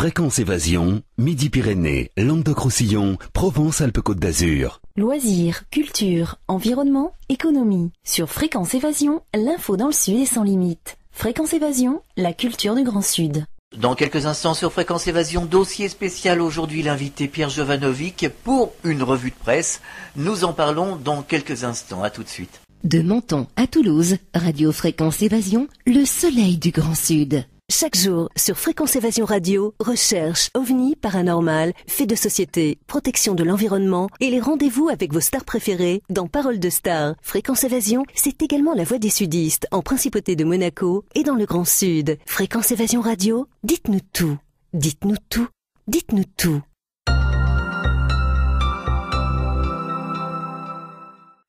Fréquence Évasion, Midi-Pyrénées, Languedoc-Roussillon, Provence-Alpes-Côte d'Azur. Loisirs, culture, environnement, économie. Sur Fréquence Évasion, l'info dans le Sud est sans limite. Fréquence Évasion, la culture du Grand Sud. Dans quelques instants sur Fréquence Évasion, dossier spécial aujourd'hui, l'invité Pierre Jovanovic pour une revue de presse. Nous en parlons dans quelques instants, à tout de suite. De Menton à Toulouse, Radio Fréquence Évasion, le soleil du Grand Sud. Chaque jour, sur Fréquence Évasion Radio, recherche, ovni, paranormal, faits de société, protection de l'environnement et les rendez-vous avec vos stars préférées dans Paroles de Stars. Fréquence Évasion, c'est également la voix des sudistes en Principauté de Monaco et dans le Grand Sud. Fréquence Évasion Radio, dites-nous tout. Dites-nous tout. Dites-nous tout.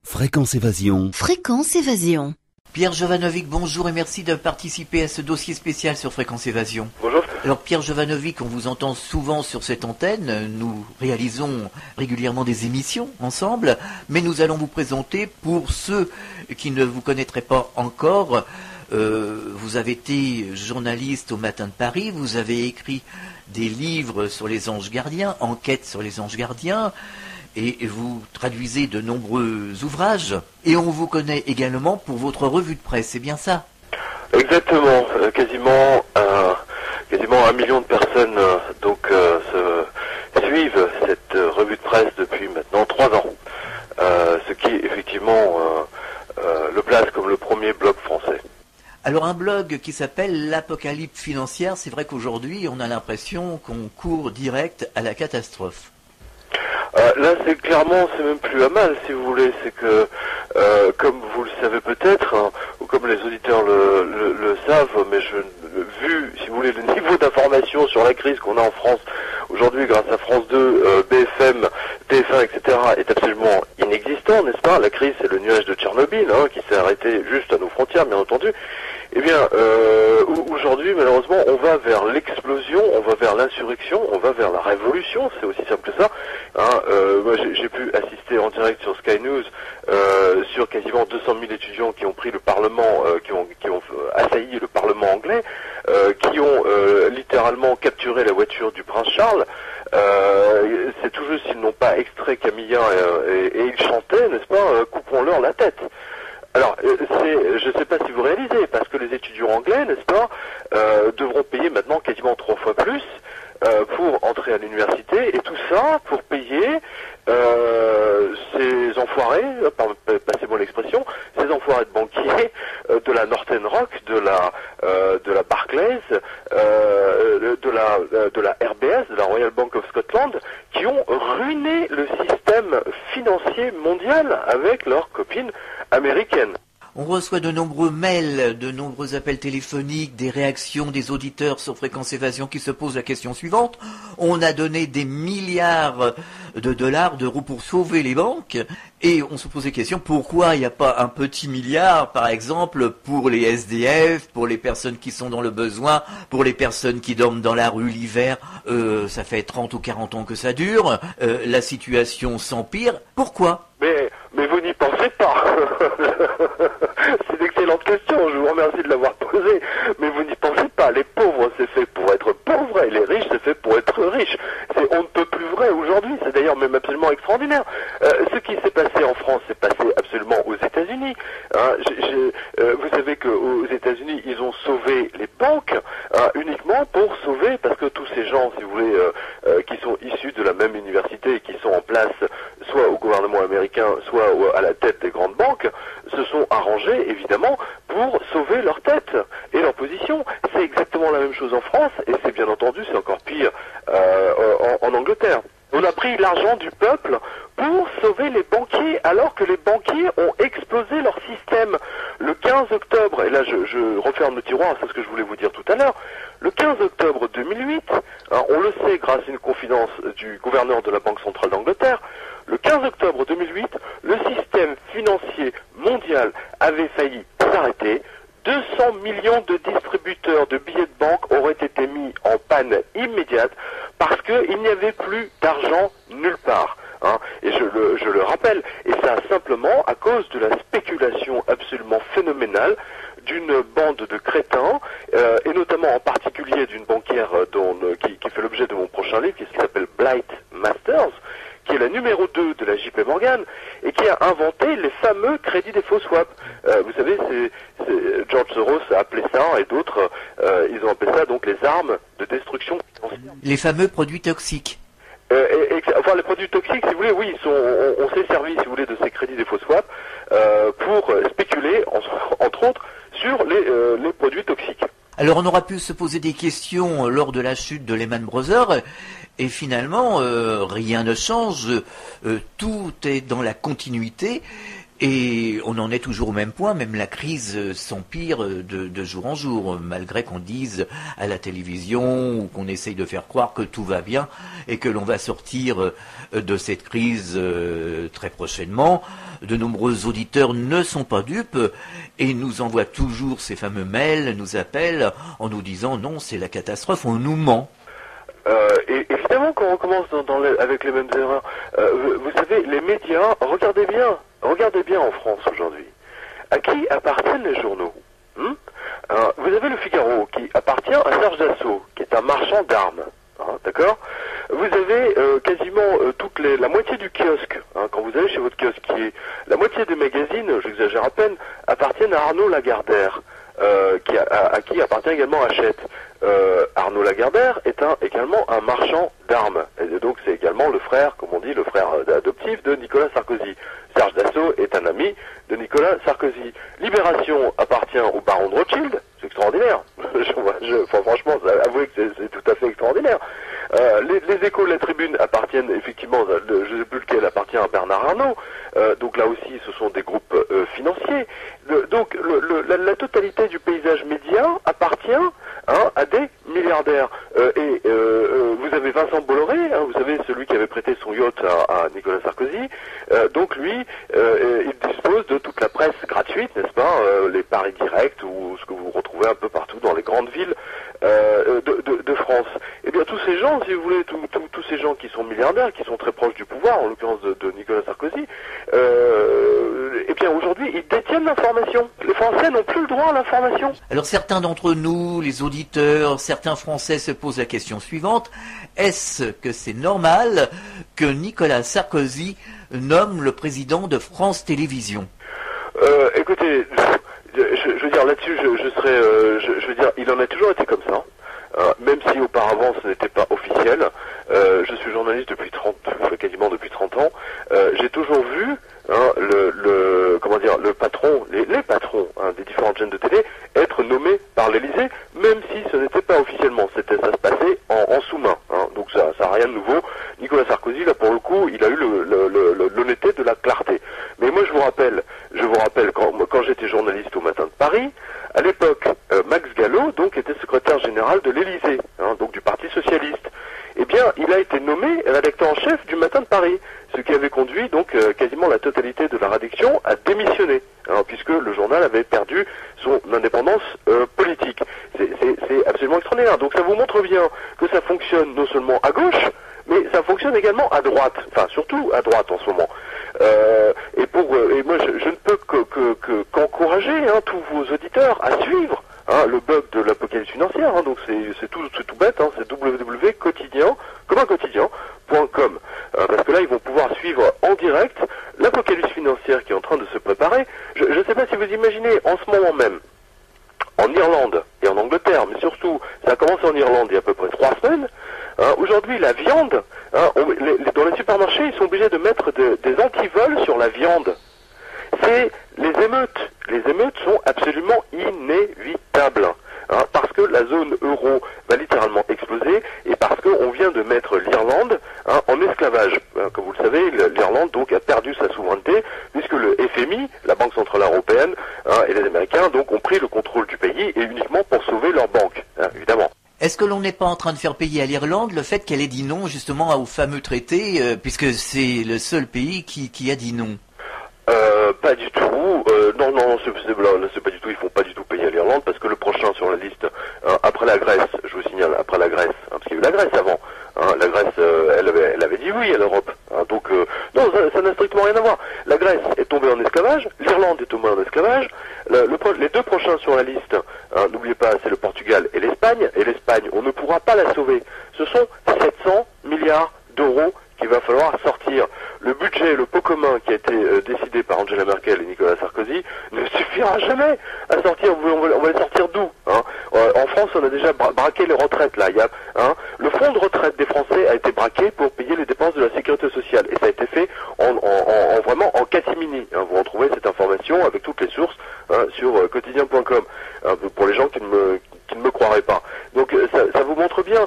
Fréquence Évasion. Fréquence Évasion. Pierre Jovanovic, bonjour et merci de participer à ce dossier spécial sur Fréquence Évasion. Bonjour. Alors Pierre Jovanovic, on vous entend souvent sur cette antenne, nous réalisons régulièrement des émissions ensemble, mais nous allons vous présenter, pour ceux qui ne vous connaîtraient pas encore, vous avez été journaliste au Matin de Paris, vous avez écrit des livres sur les anges gardiens, enquêtes sur les anges gardiens, et vous traduisez de nombreux ouvrages, et on vous connaît également pour votre revue de presse, c'est bien ça? Exactement, quasiment 1 million de personnes suivent cette revue de presse depuis maintenant 3 ans, ce qui effectivement le place comme le premier blog français. Alors un blog qui s'appelle l'Apocalypse financière, c'est vrai qu'aujourd'hui on a l'impression qu'on court direct à la catastrophe. Là, c'est même plus à mal, si vous voulez. C'est que, comme vous le savez peut-être, hein, ou comme les auditeurs le savent, mais vu, si vous voulez, le niveau d'information sur la crise qu'on a en France aujourd'hui grâce à France 2, BFM, TF1, etc., est absolument inexistant, n'est-ce pas? La crise, c'est le nuage de Tchernobyl, hein, qui s'est arrêté juste à nos frontières, bien entendu. Eh bien, aujourd'hui, malheureusement, on va vers l'explosion, on va vers l'insurrection, on va vers la révolution, c'est aussi simple que ça. Hein, moi, j'ai pu assister en direct sur Sky News sur quasiment 200 000 étudiants qui ont pris le Parlement, qui ont assailli le Parlement anglais, qui ont littéralement capturé la voiture du prince Charles. C'est tout juste s'ils n'ont pas extrait Camilla et ils chantaient, n'est-ce pas, coupons-leur la tête. Alors, je ne sais pas si vous réalisez, parce que les étudiants anglais, n'est-ce pas, devront payer maintenant quasiment 3 fois plus pour entrer à l'université, et tout ça pour payer ces enfoirés, passez-moi l'expression, ces enfoirés de banquiers de la Northern Rock, de la Barclays, de la RBS, de la Royal Bank of Scotland, qui ont ruiné le système financier mondial avec leurs copines américaines. On reçoit de nombreux mails, de nombreux appels téléphoniques, des réactions des auditeurs sur Fréquence Évasion qui se posent la question suivante. On a donné des milliards de dollars, d'euros pour sauver les banques, et on se pose la question, pourquoi il n'y a pas un petit milliard, par exemple, pour les SDF, pour les personnes qui sont dans le besoin, pour les personnes qui dorment dans la rue l'hiver, ça fait 30 ou 40 ans que ça dure, la situation s'empire, pourquoi ? Mais vous n'y pensez pas. C'est une excellente question, je vous remercie de l'avoir posée, mais vous n'y pensez pas. Les pauvres, c'est fait pour être pauvres, et les riches, c'est fait pour être riches. On ne peut plus vrai aujourd'hui, c'est d'ailleurs même absolument extraordinaire. Ce qui s'est passé en France s'est passé absolument aux États-Unis. Hein, vous savez qu'aux États-Unis, ils ont sauvé les banques uniquement pour sauver, parce que tous ces gens, si vous voulez, qui sont issus de la même université et qui sont en place soit au gouvernement américain, soit à la tête des grandes banques, se sont arrangés, évidemment, pour sauver leur tête et leur position. C'est exactement la même chose en France, et c'est bien entendu, c'est encore pire en Angleterre. On a pris l'argent du peuple pour sauver les banquiers, alors que les banquiers ont explosé leur système. Le 15 octobre, et là je referme le tiroir, c'est ce que je voulais vous dire tout à l'heure, le 15 octobre 2008, hein, on le sait grâce à une confidence du gouverneur de la Banque centrale d'Angleterre, le 15 octobre 2008, le système financier mondial avait failli s'arrêter. 200 millions de distributeurs de billets de banque auraient été mis en panne immédiate parce qu'il n'y avait plus d'argent nulle part. Hein. Et je le rappelle, et ça simplement à cause de la spéculation absolument phénoménale d'une bande de crétins, et notamment en particulier d'une banquière qui fait le prochain livre qui s'appelle Blight Masters, qui est la numéro 2 de la JP Morgan, et qui a inventé les fameux crédits défaut swap. Vous savez, George Soros a appelé ça, et d'autres, ils ont appelé ça donc les armes de destruction financière. Les fameux produits toxiques. Enfin, les produits toxiques, si vous voulez, oui, on s'est servi, si vous voulez, de ces crédits défaut swap pour spéculer, entre autres, sur les produits toxiques. Alors on aura pu se poser des questions lors de la chute de Lehman Brothers, et finalement rien ne change, tout est dans la continuité, et on en est toujours au même point, même la crise s'empire de jour en jour, malgré qu'on dise à la télévision ou qu'on essaye de faire croire que tout va bien et que l'on va sortir de cette crise très prochainement. De nombreux auditeurs ne sont pas dupes et nous envoient toujours ces fameux mails, nous appellent en nous disant non, c'est la catastrophe, on nous ment. Et évidemment qu'on recommence avec les mêmes erreurs. Vous savez, les médias, regardez bien en France aujourd'hui. À qui appartiennent les journaux? Vous avez le Figaro qui appartient à Serge Dassault, qui est un marchand d'armes. D'accord? Vous avez quasiment la moitié du kiosque, quand vous allez chez votre kiosque, la moitié des magazines, j'exagère à peine, appartiennent à Arnaud Lagardère, à qui appartient également Hachette. Arnaud Lagardère est également un marchand d'armes, et donc c'est également le frère, comme on dit, le frère adoptif de Nicolas Sarkozy. Serge Dassault est un ami de Nicolas Sarkozy. Libération appartient au baron de Rothschild, c'est extraordinaire. Franchement, avouez que c'est tout à fait extraordinaire. Les Échos, la Tribune appartiennent effectivement, je ne sais plus lequel appartient à Bernard Arnault, donc là aussi ce sont des groupes financiers. Donc la totalité du paysage média appartient à des milliardaires. Vous avez Vincent Bolloré, vous savez, celui qui avait prêté son yacht à Nicolas Sarkozy, donc lui, il dispose de toute la presse gratuite, n'est-ce pas, les paris directs ou ce que vous retrouvez un peu partout dans les grandes villes de France. Eh bien tous ces gens, si vous voulez, tous ces gens qui sont milliardaires, qui sont très proches du pouvoir, en l'occurrence de Nicolas Sarkozy, eh bien aujourd'hui ils détiennent l'information. Les Français n'ont plus le droit à l'information. Alors certains d'entre nous, les auditeurs, certains Français se posent la question suivante: est-ce que c'est normal que Nicolas Sarkozy nomme le président de France Télévisions? Écoutez, je veux dire là-dessus, je veux dire, il en a toujours été comme ça. Même si auparavant ce n'était pas officiel, je suis journaliste quasiment depuis 30 ans, j'ai toujours vu le patron, les patrons des différentes chaînes de télé être nommés par l'Élysée, même si ce n'était pas officiellement, ça se passait en sous-main, donc ça n'a rien de nouveau. Nicolas Sarkozy, là pour le coup, il a eu l'honnêteté de la clarté. Mais moi je vous rappelle quand j'étais journaliste au Matin de Paris, à l'époque, Max Gallo, donc, était secrétaire général de l'Élysée, donc du Parti Socialiste. Eh bien, il a été nommé rédacteur en chef du Matin de Paris, ce qui avait conduit donc quasiment la totalité de la rédaction à démissionner, puisque le journal avait perdu son indépendance politique. C'est absolument extraordinaire. Donc ça vous montre bien que ça fonctionne non seulement à gauche, mais ça fonctionne également à droite, enfin surtout à droite en ce moment. Et moi je ne peux qu'encourager tous vos auditeurs à suivre le bug de l'apocalypse financière, donc c'est tout bête, c'est www.quotidien, comme un quotidien.com, parce que là ils vont pouvoir suivre en direct l'apocalypse financière qui est en train de se préparer. Je ne sais pas si vous imaginez, en ce moment même, en Irlande et en Angleterre, mais surtout, ça a commencé en Irlande il y a à peu près 3 semaines, aujourd'hui la viande, dans les supermarchés ils sont obligés de mettre des antivols sur la viande. C'est les émeutes. Les émeutes sont absolument inévitables, parce que la zone euro va littéralement exploser et parce qu'on vient de mettre l'Irlande en esclavage. Comme vous le savez, l'Irlande donc a perdu sa souveraineté puisque le FMI, la Banque Centrale Européenne, et les Américains donc ont pris le contrôle du pays et uniquement pour sauver leur banque, évidemment. Est-ce que l'on n'est pas en train de faire payer à l'Irlande le fait qu'elle ait dit non justement au fameux traité, puisque c'est le seul pays qui a dit non? Pas du tout. Non, c'est pas du tout. Ils font pas du tout payer à l'Irlande parce que le prochain sur la liste, après la Grèce, je vous signale, après la Grèce, parce qu'il y a eu la Grèce avant. La Grèce, elle avait dit oui à l'Europe. Donc non, ça n'a strictement rien à voir. La Grèce est tombée en esclavage, l'Irlande est tombée en esclavage. Les deux prochains sur la liste, n'oubliez pas, c'est le Portugal et l'Espagne. Et l'Espagne, on ne pourra pas la sauver. Ce sont 700 milliards d'euros qu'il va falloir sortir. Le budget, le pot commun qui a été décidé par Angela Merkel et Nicolas Sarkozy ne suffira jamais à sortir. On va les sortir d'où, hein? En France, on a déjà braqué les retraites, là. Le fonds de retraite des Français a été braqué pour payer les dépenses de la sécurité sociale. Et ça a été fait vraiment en catimini. Hein. Vous retrouvez cette information avec toutes les sources sur quotidien.com. Pour les gens qui ne me croiraient pas. Donc ça vous montre bien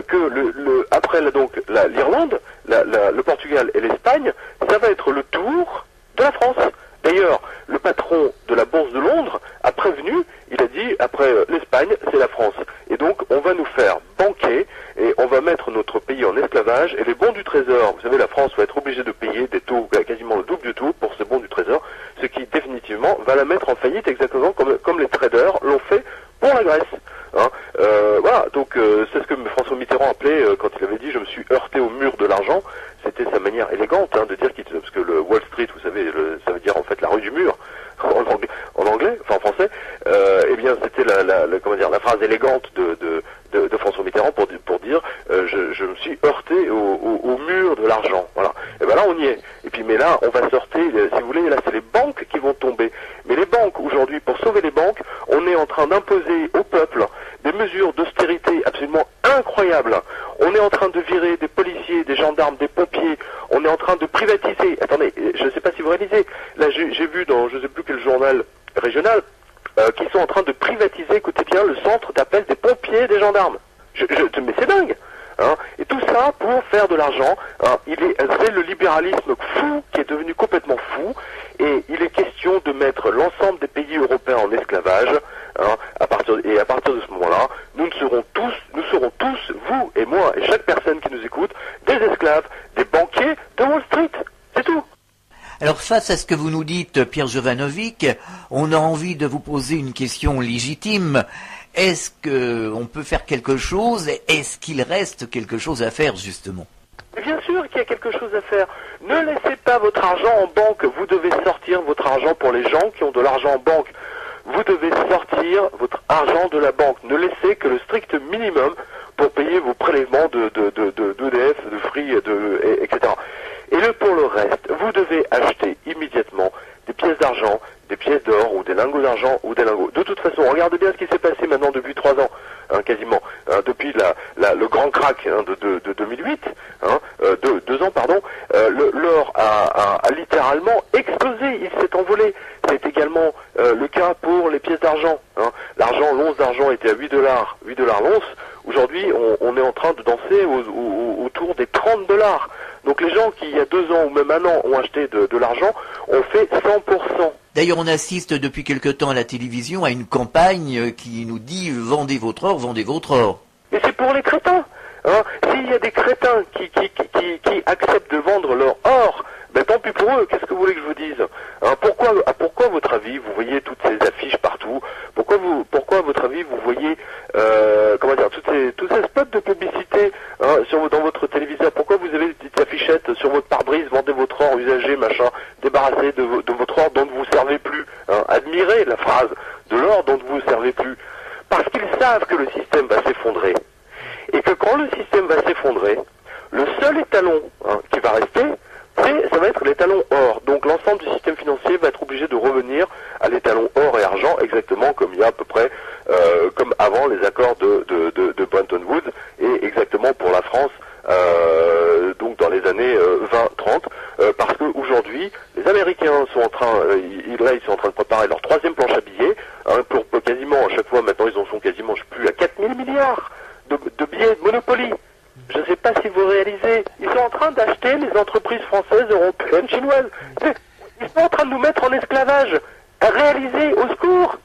que après l'Irlande, le Portugal et l'Espagne, ça va être le tour de la France. D'ailleurs, le patron de la Bourse de Londres a prévenu, il a dit, après l'Espagne, c'est la France. Et donc, on va nous faire banquer et on va mettre notre pays en esclavage. Et les bons du Trésor, vous savez, la France va être obligée de payer des taux quasiment le double du tout pour ces bons du Trésor, ce qui définitivement va la mettre en faillite exactement comme les traders l'ont fait pour la Grèce. Hein. Voilà, donc c'est ce que François Mitterrand appelait, quand il avait dit « je me suis heurté au mur de l'argent », c'était sa manière élégante de dire parce que le Wall Street, vous savez, ça veut dire en fait la rue du mur, en anglais, enfin en français, eh bien c'était la phrase élégante de François Mitterrand pour dire je me suis heurté au mur de l'argent. Voilà. Et ben là on y est. Et puis mais là on va sortir, si vous voulez, là c'est les banques qui vont tomber. Mais les banques aujourd'hui, pour sauver les banques, on est en train d'imposer au peuple des mesures d'austérité absolument incroyables. On est en train de virer des policiers, des gendarmes, des pompiers. On est en train de privatiser. Attendez, je ne sais pas si vous réalisez. Là j'ai vu dans je ne sais plus quel journal régional qui sont en train de privatiser, écoutez bien, le centre d'appel des pompiers et des gendarmes. Mais c'est dingue. Hein. Et tout ça pour faire de l'argent. Hein. C'est le libéralisme fou qui est devenu complètement fou. Et il est question de mettre l'ensemble des pays européens en esclavage. Hein. À partir de ce moment-là, nous serons tous, vous et moi et chaque personne qui nous écoute, des esclaves, des banquiers de Wall Street. C'est tout. Alors face à ce que vous nous dites, Pierre Jovanovic, on a envie de vous poser une question légitime. Est-ce qu'on peut faire quelque chose? Est-ce qu'il reste quelque chose à faire, justement? Bien sûr qu'il y a quelque chose à faire. Ne laissez pas votre argent en banque. Vous devez sortir votre argent pour les gens qui ont de l'argent en banque. Vous devez sortir votre argent de la banque. Ne laissez que le strict minimum pour payer vos prélèvements d'EDF, de Free, etc. Et pour le reste, vous devez acheter immédiatement des pièces d'argent, des pièces d'or ou des lingots d'argent ou des lingots. De toute façon, regardez bien ce qui s'est passé maintenant depuis 3 ans, hein, quasiment, hein, depuis le grand crack de 2008, 2 ans, pardon, l'or a littéralement explosé, il s'est envolé. C'est également le cas pour les pièces d'argent. Hein. L'argent, l'once d'argent était à 8 dollars l'once. Aujourd'hui, on est en train de danser autour des 30 dollars. Donc les gens qui, il y a 2 ans ou même 1 an, ont acheté de l'argent, ont fait 100%. D'ailleurs, on assiste depuis quelque temps à la télévision à une campagne qui nous dit « Vendez votre or, vendez votre or ». Mais c'est pour les crétins. Hein. S'il y a des crétins qui acceptent de vendre leur or, ben tant pis pour eux, qu'est-ce que vous voulez que je vous dise, hein. Pourquoi à votre avis, vous voyez toutes ces affiches partout? Pourquoi à votre avis, vous voyez tous ces spots de publicité, hein, dans votre téléviseur? Pourquoi vous avez des petites affichettes sur votre pare-brise, vendez votre or usagé, machin, débarrassez de votre or dont vous ne servez plus, hein. Admirez la phrase de l'or dont vous ne servez plus. Parce qu'ils savent que le système va s'effondrer. Et que quand le système va s'effondrer, le seul étalon, hein, qui va rester, ça va être l'étalon or. Donc l'ensemble du système financier va être obligé de revenir à l'étalon or et argent, exactement comme il y a à peu près, comme avant les accords de Bretton Woods, et exactement pour la France, donc dans les années 20-30, parce qu'aujourd'hui, les Américains sont en train, ils sont en train de préparer leur 3e planche à billets, hein, pour quasiment, à chaque fois, maintenant ils en sont quasiment, je sais plus, à 4000 milliards de billets de Monopoly. Je ne sais pas si vous réalisez, ils sont en train d'acheter les entreprises françaises, européennes, chinoises. Ils sont en train de nous mettre en esclavage. Réalisez, au secours.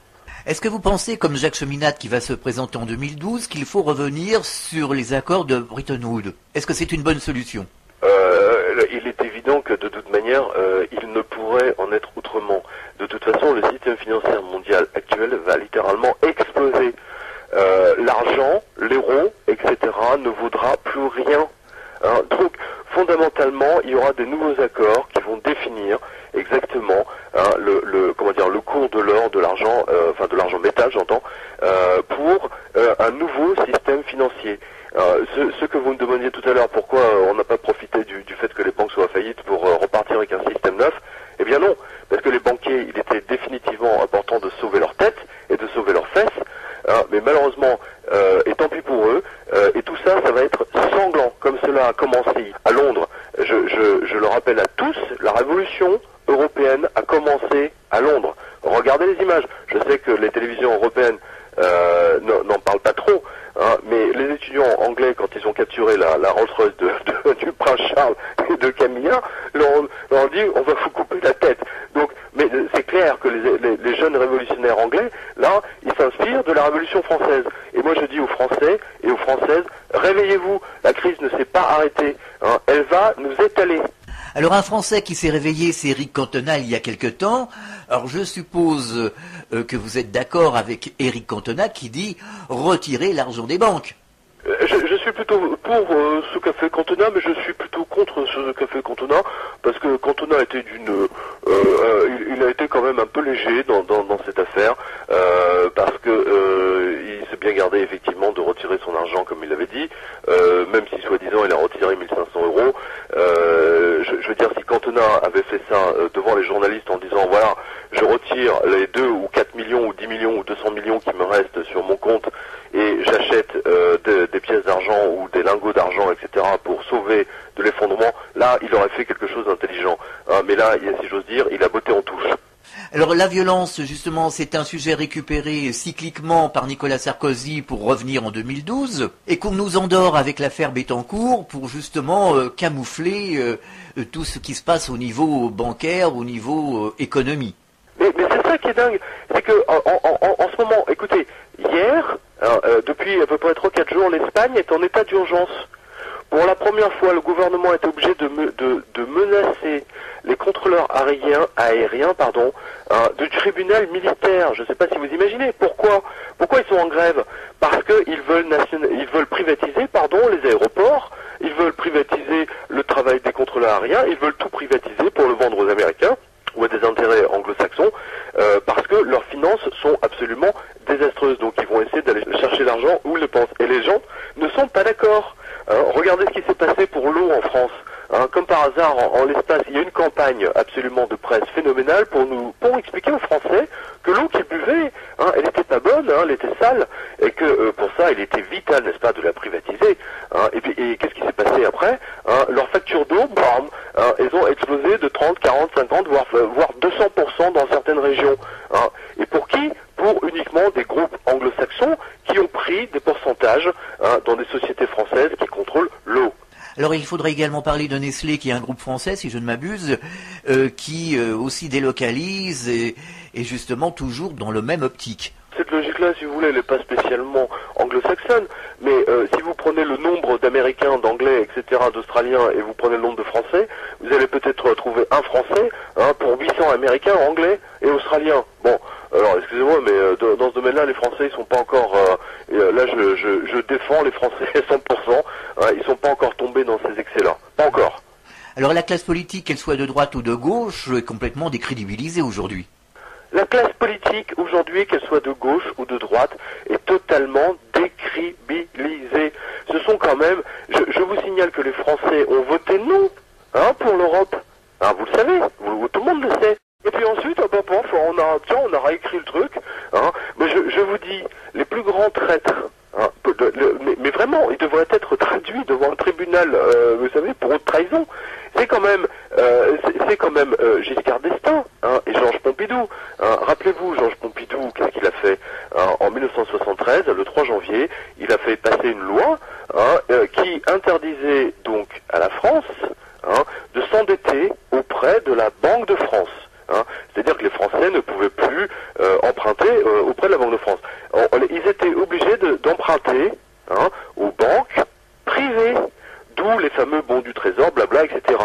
Est-ce que vous pensez, comme Jacques Cheminade qui va se présenter en 2012, qu'il faut revenir sur les accords de Bretton Woods? Est-ce que c'est une bonne solution? Il est évident que de toute manière, il ne pourrait en être autrement. De toute façon, le système financier mondial actuel va littéralement exploser. L'argent, l'euro, etc. ne vaudra plus rien. Hein. Donc, fondamentalement, il y aura des nouveaux accords qui vont définir exactement le cours de l'or, de l'argent, de l'argent métal, j'entends, pour un nouveau système financier. Ce que vous me demandiez tout à l'heure, pourquoi on n'a pas profité du fait que les banques soient faillites pour repartir avec un système neuf, eh bien non, parce que les banquiers, il était définitivement important de sauver leur tête et de sauver leurs fesses, mais malheureusement, et tant pis pour eux, et tout ça, ça va être sanglant, comme cela a commencé à Londres. Je le rappelle à tous, la révolution européenne a commencé à Londres. Regardez les images. Je sais que les télévisions européennes n'en parlent pas trop, mais les étudiants anglais, quand ils ont capturé la Rolls-Royce du prince Charles et de Camilla, leur dit on va vous couper la tête. Donc, mais c'est clair que les jeunes révolutionnaires anglais, là, ils s'inspirent de la Révolution française. Et moi je dis aux Français et aux Françaises, réveillez-vous, la crise ne s'est pas arrêtée, elle va nous étaler. Alors un Français qui s'est réveillé, c'est Éric Cantona il y a quelque temps. Alors je suppose que vous êtes d'accord avec Éric Cantona qui dit retirer l'argent des banques. Je suis plutôt pour ce qu'a fait Cantona, mais je suis plutôt contre ce qu'a fait Cantona, parce que Cantona était il a été quand même un peu léger dans cette affaire, parce que il s'est bien gardé effectivement de retirer son argent comme il l'avait dit, même si soi-disant il a retiré 1 500 €. Je veux dire, si Cantona avait fait ça devant les journalistes en disant voilà, je retire les 2 ou 4 millions ou 10 millions ou 200 millions qui me restent sur mon compte et j'achète des pièces d'argent ou des lingots d'argent, etc. pour sauver de l'effondrement, là il aurait fait quelque chose d'intelligent. Mais là, si j'ose dire, il a botté en touche. Alors la violence, justement, c'est un sujet récupéré cycliquement par Nicolas Sarkozy pour revenir en 2012, et qu'on nous endort avec l'affaire Bettencourt pour justement camoufler tout ce qui se passe au niveau bancaire, au niveau économie. Mais c'est ça qui est dingue, c'est que en ce moment, écoutez, hier, depuis à peu près 3-4 jours, l'Espagne est en état d'urgence. Pour la première fois, le gouvernement est obligé de menacer les contrôleurs aériens, du tribunal militaire. Je ne sais pas si vous imaginez. Pourquoi ils sont en grève? Parce qu'ils veulent privatiser, les aéroports, ils veulent privatiser le travail des contrôleurs aériens, ils veulent tout privatiser pour le vendre aux Américains ou à des intérêts anglo-saxons, parce que leurs finances sont absolument désastreuses. Donc ils vont essayer d'aller chercher l'argent où ils le pensent. Et les gens ne sont pas d'accord. Regardez ce qui s'est passé pour l'eau en France. Comme par hasard, en l'espace, il y a une campagne absolument de presse phénoménale pour expliquer aux Français que l'eau qu'ils buvaient, elle n'était pas bonne, elle était sale, et que pour ça, il était vital, n'est-ce pas, de la privatiser. Et qu'est-ce qui s'est passé après? Leurs factures d'eau, elles ont explosé de 30, 40, 50, voire 200% dans certaines régions. Et pour qui? Pour uniquement des groupes anglo-saxons qui ont pris des pourcentages dans des sociétés françaises qui contrôlent l'eau. Alors il faudrait également parler de Nestlé, qui est un groupe français, si je ne m'abuse, qui aussi délocalise et justement toujours dans le même optique. Cette logique-là, si vous voulez, elle n'est pas spécialement anglo-saxonne, mais si vous prenez le nombre d'Américains, d'Anglais, etc., d'Australiens, et vous prenez le nombre de Français, vous allez peut-être trouver un Français pour 800 Américains, Anglais et Australiens. Bon, alors excusez-moi, mais dans ce domaine-là, les Français, ils sont pas encore... là, je défends les Français 100%, ils sont pas encore tombés dans ces excès-là. Pas encore. Alors la classe politique, qu'elle soit de droite ou de gauche, est complètement décrédibilisée aujourd'hui. La classe politique, aujourd'hui, qu'elle soit de gauche ou de droite, est totalement décrédibilisée. Ce sont quand même... Je vous signale que les Français ont voté non pour l'Europe. Vous le savez, tout le monde le sait. Et puis ensuite, on a réécrit le truc. Mais je vous dis, les plus grands traîtres, mais vraiment, ils devraient être traduits devant un tribunal, vous savez, pour haute trahison. C'est quand même Giscard d'Estaing et Georges Pompidou. Rappelez-vous, Georges Pompidou, qu'est-ce qu'il a fait en 1973, le 3 janvier, il a fait passer une loi qui interdisait donc à la France de s'endetter auprès de la Banque de France. C'est-à-dire que les Français ne pouvaient plus emprunter auprès de la Banque de France. Ils étaient obligés d'emprunter aux banques privées, d'où les fameux bons du Trésor, blabla, etc.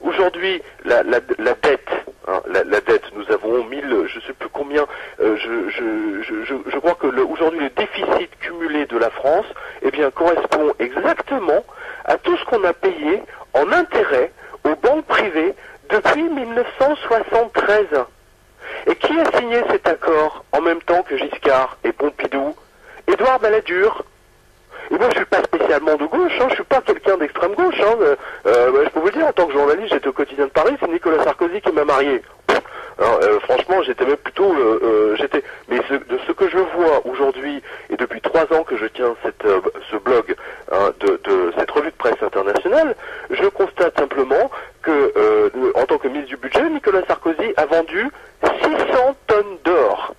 Aujourd'hui, la dette, la dette, nous avons 1000, je sais plus combien, je crois que aujourd'hui le déficit cumulé de la France, correspond exactement à tout ce qu'on a payé en intérêt aux banques privées depuis 1973. Et qui a signé cet accord en même temps que Giscard et Pompidou? Édouard Balladur. Et moi, je suis pas spécialement de gauche, hein, je suis pas quelqu'un d'extrême gauche. Hein, je peux vous le dire, en tant que journaliste, j'étais au quotidien de Paris, c'est Nicolas Sarkozy qui m'a marié. Alors, franchement, j'étais même plutôt, mais de ce que je vois aujourd'hui et depuis 3 ans que je tiens ce blog hein, de cette revue de presse internationale, je constate simplement que, en tant que ministre du budget, Nicolas Sarkozy a vendu 600 tonnes d'or.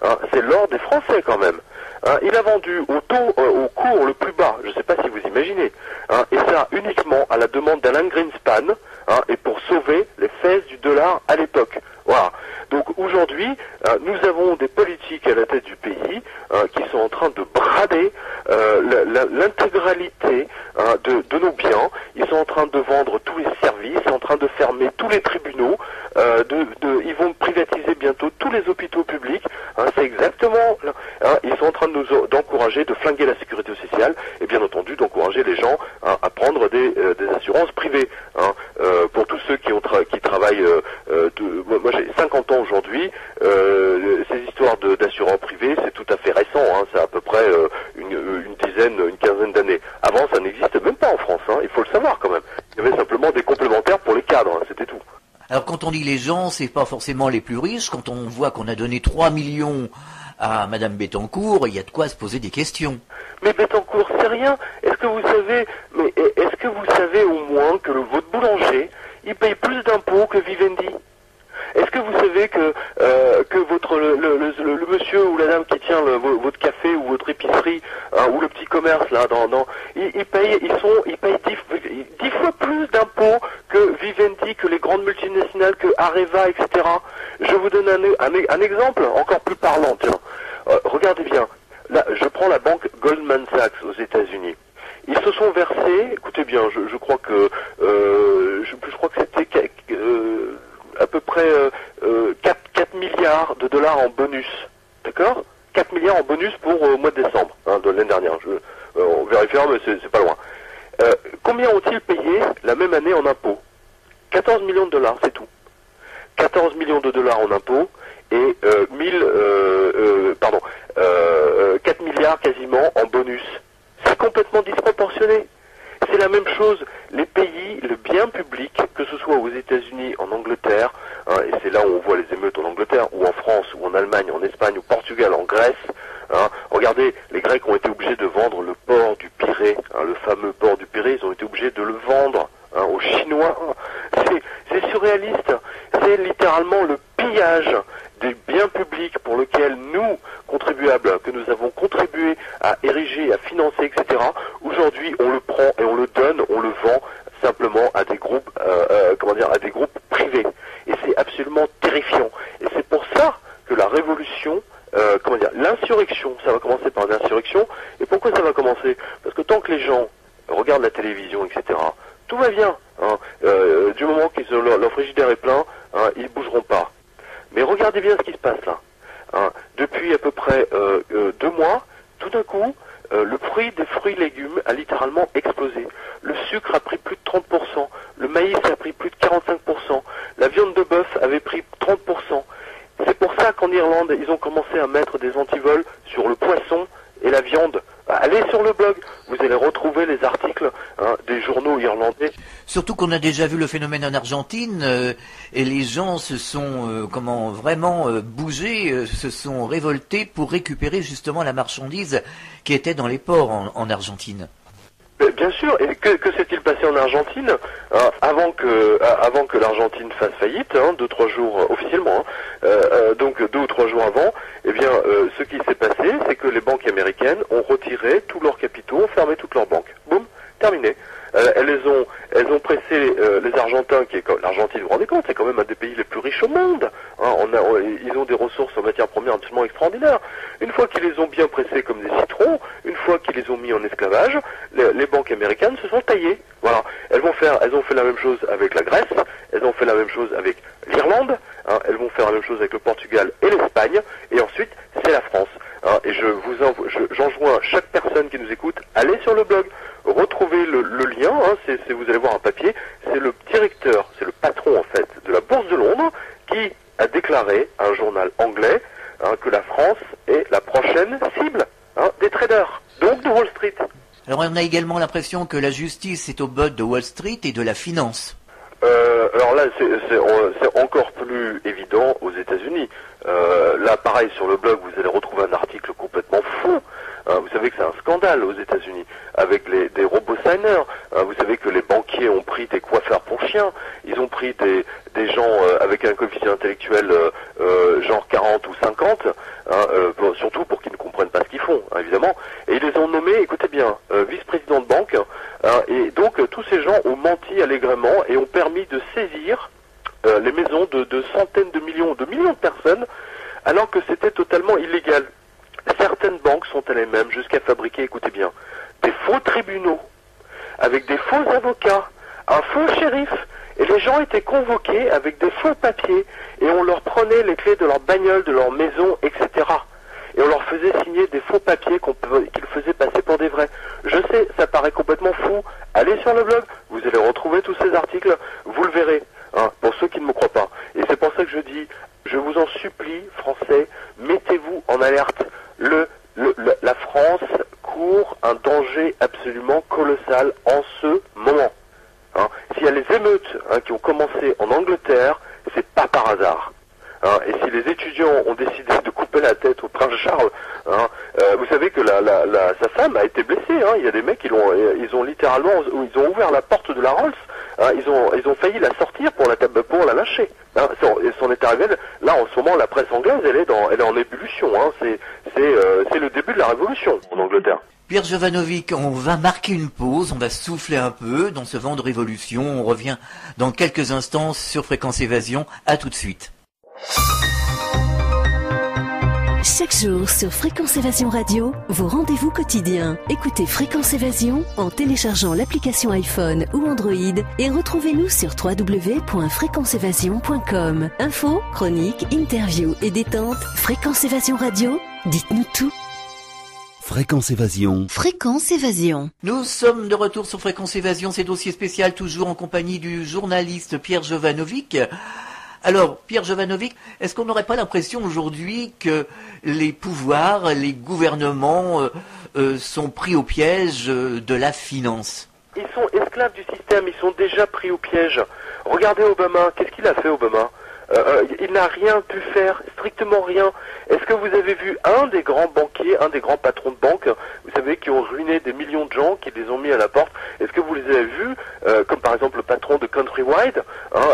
Hein, c'est l'or des Français quand même. Hein, il a vendu au cours le plus bas, je ne sais pas si vous imaginez, hein, et ça uniquement à la demande d'Alan Greenspan, hein, et pour sauver les fesses du dollar à l'époque. Voilà. Donc aujourd'hui, nous avons des politiques à la tête du pays qui sont en train de brader l'intégralité de nos biens. Ils sont en train de vendre tous les services, en train de fermer tous les tribunaux. Ils vont privatiser bientôt tous les hôpitaux publics. Hein, c'est exactement. Ils sont en train d'encourager, de flinguer la sécurité sociale et bien entendu d'encourager les gens à prendre des assurances privées. Hein, pour tous ceux qui travaillent. Moi j'ai 50 ans aujourd'hui. Ces histoires d'assurance privée, c'est tout à fait récent. Hein, c'est à peu près une quinzaine d'années. Avant, ça n'existait même pas en France. Hein, il faut le savoir quand même. Il y avait simplement des complémentaires pour les cadres. Hein, c'était tout. Alors quand on dit les gens, c'est pas forcément les plus riches. Quand on voit qu'on a donné 3 millions à Madame Bettencourt, il y a de quoi se poser des questions. Mais Bettencourt, c'est rien. Est-ce que vous savez au moins que votre boulanger, il paye plus d'impôts que Vivendi? Est-ce que vous savez que le monsieur ou la dame qui tient votre café ou votre épicerie hein, ou le petit commerce là, ils payent 10 fois plus d'impôts que Vivendi, que les grandes multinationales, que Areva, etc. Je vous donne un exemple encore plus parlant. Tiens, regardez bien. Là, je prends la banque Goldman Sachs aux États-Unis. Ils se sont versés. Écoutez bien, je crois que c'était à peu près 4 milliards de dollars en bonus. D'accord? 4 milliards en bonus pour au mois de décembre hein, de l'année dernière. On vérifiera, mais c'est pas loin. Combien ont-ils payé la même année en impôts? 14 millions de dollars, c'est tout. 14 millions de dollars en impôts et 4 milliards quasiment en bonus. C'est complètement disproportionné. C'est la même chose. Les pays, le bien public, que ce soit aux États-Unis, en Angleterre, hein, et c'est là où on voit les émeutes en Angleterre, ou en France, ou en Allemagne, en Espagne, au Portugal, en Grèce. Hein, regardez, les Grecs ont été obligés de vendre le port du Pirée, hein, le fameux port du Pirée, ils ont été obligés de le vendre hein, aux Chinois. C'est surréaliste. C'est littéralement le pillage des biens publics pour lequel nous, contribuables, que nous avons contribué à ériger, à financer, etc., aujourd'hui on le prend et on le donne, on le vend simplement à des groupes, à des groupes privés. Et c'est absolument terrifiant. Et c'est pour ça que la révolution, l'insurrection, ça va commencer par une insurrection. Et pourquoi ça va commencer? Parce que tant que les gens regardent la télévision, etc., tout va bien. Hein. Du moment que leur frigidaire est plein, hein, ils ne bougeront pas. Mais regardez bien ce qui se passe là. Hein. Depuis à peu près 2 mois, tout d'un coup, le prix des fruits et légumes a littéralement explosé. Le sucre a pris plus de 30%, le maïs a pris plus de 45%, la viande de bœuf avait pris 30%. C'est pour ça qu'en Irlande, ils ont commencé à mettre des antivols sur le poisson et la viande. Allez sur le blog, vous allez retrouver les articles hein, des journaux irlandais. Surtout qu'on a déjà vu le phénomène en Argentine et les gens se sont vraiment bougés, se sont révoltés pour récupérer justement la marchandise qui était dans les ports en Argentine. Bien sûr, et que s'est-il passé en Argentine hein, avant que l'Argentine fasse faillite, 2-3 jours officiellement, donc 2 ou 3 jours avant, eh bien ce qui s'est passé, c'est que les banques américaines ont retiré tous leurs capitaux, ont fermé toutes leurs banques. Boum, terminé. Elles ont pressé les Argentins, l'Argentine, vous vous rendez compte, c'est quand même un des pays les plus riches au monde. Hein, ils ont des ressources en matières premières absolument extraordinaires. Une fois qu'ils les ont bien pressés comme des citrons, une fois qu'ils les ont mis en esclavage, les banques américaines se sont taillées. Voilà. Elles ont fait la même chose avec la Grèce, elles ont fait la même chose avec l'Irlande, hein, elles vont faire la même chose avec le Portugal et l'Espagne, et ensuite c'est la France. Hein, et j'enjoins chaque personne qui nous écoute, allez sur le blog, retrouvez le lien, hein, vous allez voir un papier, c'est le directeur, c'est le patron en fait de la Bourse de Londres qui a déclaré à un journal anglais hein, que la France est la prochaine cible hein, des traders, donc de Wall Street. Alors on a également l'impression que la justice est au bord de Wall Street et de la finance. Alors là, c'est encore plus évident aux États-Unis. Là, pareil, sur le blog, vous allez retrouver un article complètement fou. Vous savez que c'est un scandale aux États-Unis avec des robots signers. Vous savez que les banquiers ont pris des coiffeurs pour chiens. Ils ont pris des gens avec un coefficient intellectuel genre 40 ou 50, surtout pour qu'ils ne comprennent pas ce qu'ils font, évidemment. Et ils les ont nommés, écoutez bien, vice-président de banque. Et donc tous ces gens ont menti allègrement et ont permis de saisir les maisons de centaines de millions de personnes, alors que c'était totalement illégal. Certaines banques sont allées même jusqu'à fabriquer, écoutez bien, des faux tribunaux, avec des faux avocats, un faux shérif, et les gens étaient convoqués avec des faux papiers, et on leur prenait les clés de leur bagnole, de leur maison, etc. Et on leur faisait signer des faux papiers qu'ils faisaient passer pour des vrais. Je sais, ça paraît complètement fou. Allez sur le blog, vous allez retrouver tous ces articles, vous le verrez, pour ceux qui ne me croient pas. Et c'est pour ça que je dis, je vous en supplie, Français, mettez-vous en alerte. La France court un danger absolument colossal en ce moment. S'il y a les émeutes qui ont commencé en Angleterre, c'est pas par hasard. Et si les étudiants ont décidé de couper la tête au prince Charles, vous savez que sa femme a été blessée. Il y a des mecs ils ont littéralement, ils ont ouvert la porte de la Rolls. Ils ont failli la sortir pour la lâcher. C'en est arrivé. Là, en ce moment, la presse anglaise, elle est en ébullition. C'est le début de la révolution en Angleterre. Pierre Jovanovic, on va marquer une pause, on va souffler un peu dans ce vent de révolution. On revient dans quelques instants sur Fréquence Évasion. À tout de suite. Chaque jour sur Fréquence Évasion Radio, vos rendez-vous quotidiens. Écoutez Fréquence Évasion en téléchargeant l'application iPhone ou Android et retrouvez-nous sur www.fréquenceévasion.com. Infos, chroniques, interviews et détente. Fréquence Évasion Radio, dites-nous tout. Fréquence Évasion. Fréquence Évasion. Nous sommes de retour sur Fréquence Évasion, c'est dossier spécial, toujours en compagnie du journaliste Pierre Jovanovic. Alors, Pierre Jovanovic, est-ce qu'on n'aurait pas l'impression aujourd'hui que les pouvoirs, les gouvernements sont pris au piège de la finance? Ils sont esclaves du système, ils sont déjà pris au piège. Regardez Obama, qu'est-ce qu'il a fait Obama? Il n'a rien pu faire, strictement rien. Est-ce que vous avez vu un des grands banquiers, un des grands patrons de banque, vous savez, qui ont ruiné des millions de gens, qui les ont mis à la porte? Est-ce que vous les avez vus, comme par exemple le patron de Countrywide?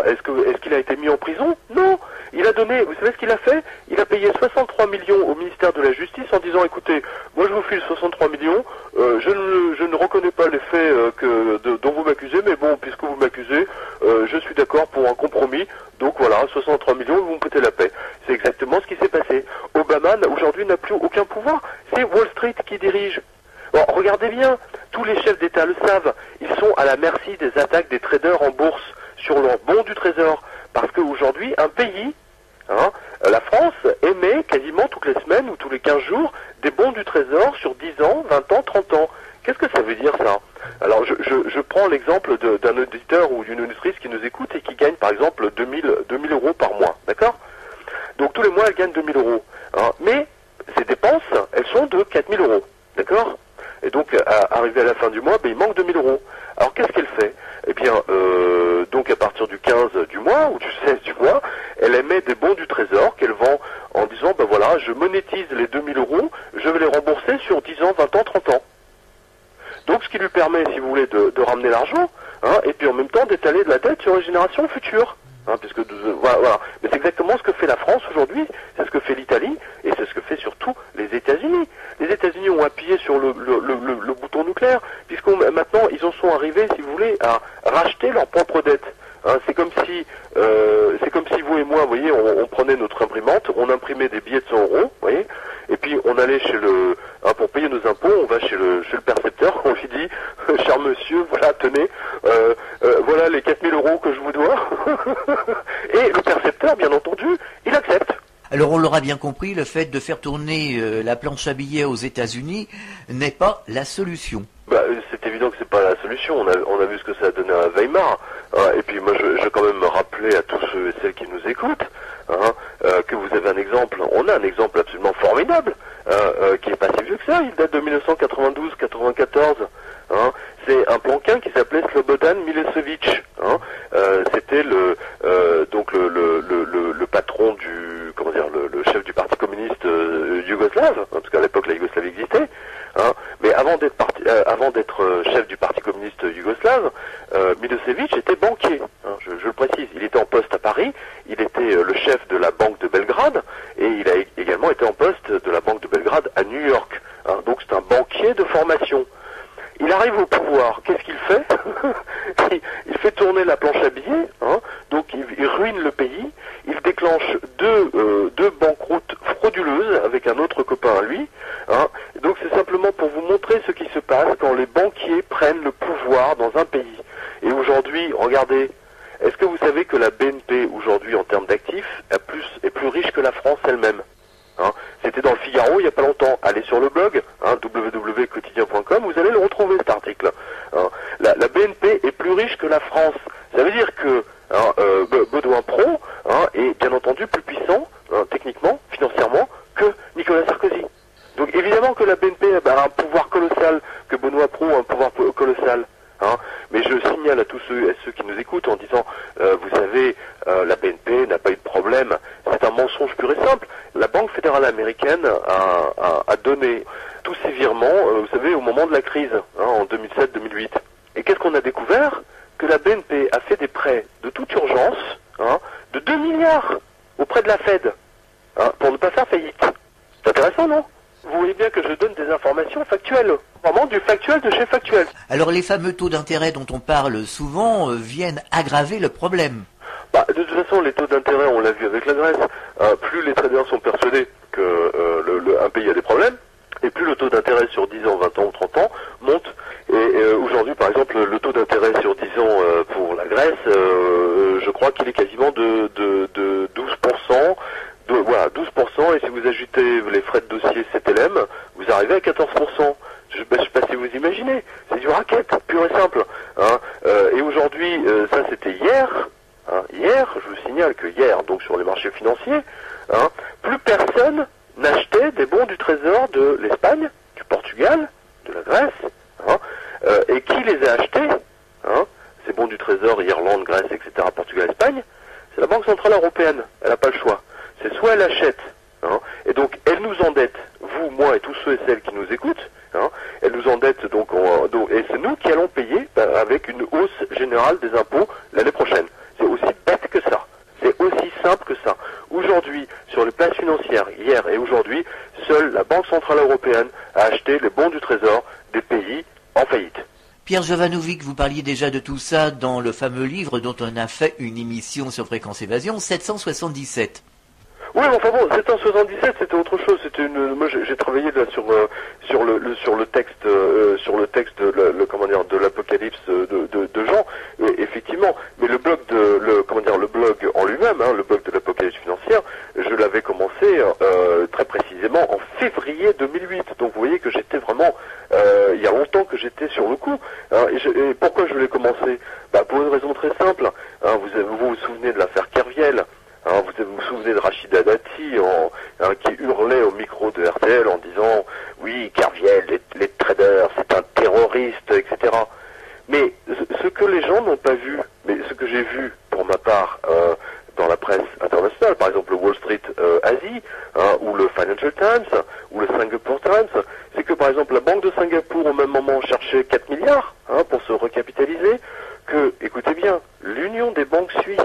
Est-ce qu'il a été mis en prison? Non. Il a donné, vous savez ce qu'il a fait? Il a payé 63 millions au ministère de la Justice en disant, écoutez, moi je vous file 63 millions, je ne reconnais pas les faits dont vous m'accusez, mais bon, puisque vous m'accusez, je suis d'accord pour un compromis. Donc voilà, 63 millions, vous me foutez la paix. C'est exactement ce qui s'est passé. Obama, aujourd'hui, n'a plus aucun pouvoir. C'est Wall Street qui dirige. Bon, regardez bien, tous les chefs d'État le savent. Ils sont à la merci des attaques des traders en bourse sur leurs bons du Trésor. Parce qu'aujourd'hui, un pays, la France, émet quasiment toutes les semaines ou tous les 15 jours des bons du Trésor sur 10 ans, 20 ans, 30 ans. Qu'est-ce que ça veut dire, ça? Alors, je prends l'exemple d'un auditeur ou d'une auditrice qui nous écoute et qui gagne, par exemple, 2000 euros par mois, d'accord? Donc, tous les mois, elle gagne 2000 euros. Mais, ses dépenses, elles sont de 4000 euros, d'accord? Et donc, arrivé à la fin du mois, il manque 2000 euros. Alors, qu'est-ce qu'elle fait? Eh bien, donc, à partir du 15 du mois, ou du 16 du mois, elle émet des bons du Trésor qu'elle vend en disant, voilà, je monétise les 2000 euros, je vais les rembourser sur 10 ans, 20 ans, 30 ans. Donc ce qui lui permet, si vous voulez, de ramener l'argent, et puis en même temps d'étaler de la dette sur les générations futures. Voilà. Mais c'est exactement ce que fait la France aujourd'hui, c'est ce que fait l'Italie, et c'est ce que fait surtout les États-Unis. Les États-Unis ont appuyé sur le bouton nucléaire, puisque maintenant ils en sont arrivés, si vous voulez, à racheter leur propre dette. C'est comme si vous et moi, vous voyez, on prenait notre imprimante, on imprimait des billets de 100 euros, vous voyez, et puis on allait pour payer nos impôts, on va chez le percepteur, on lui dit, cher monsieur, voilà, tenez, voilà les 4000 euros que je vous dois. Et le percepteur, bien entendu, il accepte. Alors on l'aura bien compris, le fait de faire tourner la planche à billets aux États-Unis n'est pas la solution. C'est évident que c'est pas la solution. On a vu ce que ça a donné à Weimar. Et puis moi, je vais quand même me rappeler à tous ceux et celles qui nous écoutent que vous avez un exemple. On a un exemple absolument formidable qui est pas si vieux que ça. Il date de 1992-94. Hein. C'est un planquin qui s'appelait Slobodan Milosevic. Hein. C'était le patron du, comment dire, le chef du parti communiste yougoslave, hein, parce qu'à l'époque la Yougoslavie existait. Hein. Mais avant d'être chef du parti communiste yougoslave, Milosevic était banquier. Hein, je le précise. Il était en poste à Paris. Il était le chef de la Banque de Belgrade et il a également été en poste de la Banque de Belgrade à New York. Hein, donc c'est un banquier de formation. Il arrive au pouvoir, qu'est-ce qu'il fait? Il fait tourner la planche à billets, hein, donc il ruine le pays, il déclenche deux banqueroutes frauduleuses avec un autre copain à lui. Hein, donc c'est simplement pour vous montrer ce qui se passe quand les banquiers prennent le pouvoir dans un pays. Et aujourd'hui, regardez, est-ce que vous savez que la BNP aujourd'hui en termes d'actifs est plus riche que la France elle-même? Hein, c'était dans le Figaro il n'y a pas longtemps. Allez sur le blog, hein, www.quotidien.com, vous allez le retrouver cet article. Hein. La BNP est plus riche que la France. Ça veut dire que Baudouin Pro est bien entendu plus puissant, techniquement, financièrement, que Nicolas Sarkozy. Donc évidemment que la BNP a un pouvoir colossal, que Benoît Pro a un pouvoir colossal. Hein. Mais je signale à tous ceux qui nous écoutent en disant, vous savez, la BNP n'a pas eu de problème. C'est un mensonge pur et simple. La Banque fédérale américaine a donné tous ces virements, vous savez, au moment de la crise, hein, en 2007-2008. Et qu'est-ce qu'on a découvert? Que la BNP a fait des prêts de toute urgence, hein, de 2 milliards auprès de la Fed, hein, pour ne pas faire faillite. C'est intéressant, non? Vous voyez bien que je donne des informations factuelles, vraiment du factuel de chez factuel. Alors les fameux taux d'intérêt dont on parle souvent viennent aggraver le problème. Bah, de toute façon, les taux d'intérêt, on l'a vu avec la Grèce, plus les traders sont persuadés que un pays a des problèmes, et plus le taux d'intérêt sur 10 ans, 20 ans ou 30 ans monte. Et aujourd'hui, par exemple, le taux d'intérêt sur 10 ans pour la Grèce, je crois qu'il est quasiment de 12%. Voilà, 12%, et si vous ajoutez les frais de dossier CTLM, vous arrivez à 14%. Je sais pas si vous imaginez, c'est du racket, pur et simple. Hein. Et aujourd'hui, ça c'était hier. Hein. Hier, je vous signale que hier, donc sur les marchés financiers, hein, plus personne n'achetait des bons du Trésor de l'Espagne, du Portugal, de la Grèce. Hein. Et qui les a achetés, hein, ces bons du Trésor, Irlande, Grèce, etc., Portugal, Espagne? C'est la Banque Centrale Européenne. Elle n'a pas le choix. C'est soit elle achète, hein, et donc elle nous endette, vous, moi et tous ceux et celles qui nous écoutent, hein, elle nous endette donc, et c'est nous qui allons payer avec une hausse générale des impôts l'année prochaine. C'est aussi bête que ça. C'est aussi simple que ça. Aujourd'hui, sur les places financières, hier et aujourd'hui, seule la Banque Centrale Européenne a acheté les bons du Trésor des pays en faillite. Pierre Jovanovic, vous parliez déjà de tout ça dans le fameux livre dont on a fait une émission sur Fréquence Évasion, 777. Oui, mais enfin bon, 777, c'était autre chose. C'était moi, j'ai travaillé là sur le texte, comment dire, de l'Apocalypse de Jean. Et, effectivement, mais le blog le blog en lui-même, hein, le blog de l'Apocalypse financière, je l'avais commencé très précisément en février 2008. Donc vous voyez que j'étais vraiment, il y a longtemps que j'étais sur le coup. Hein, et pourquoi je l'ai commencé? Bah, pour une raison très simple. Hein, vous vous souvenez de l'affaire Kerviel? Hein, vous vous souvenez de Rachida Dati qui hurlait au micro de RTL en disant « Oui, Kerviel, les traders, c'est un terroriste, etc. » Mais ce que les gens n'ont pas vu, mais ce que j'ai vu pour ma part dans la presse internationale, par exemple le Wall Street Asie, hein, ou le Financial Times, ou le Singapore Times, c'est que par exemple la Banque de Singapour au même moment cherchait 4 milliards hein, pour se recapitaliser, que, écoutez bien, l'Union des banques suisses,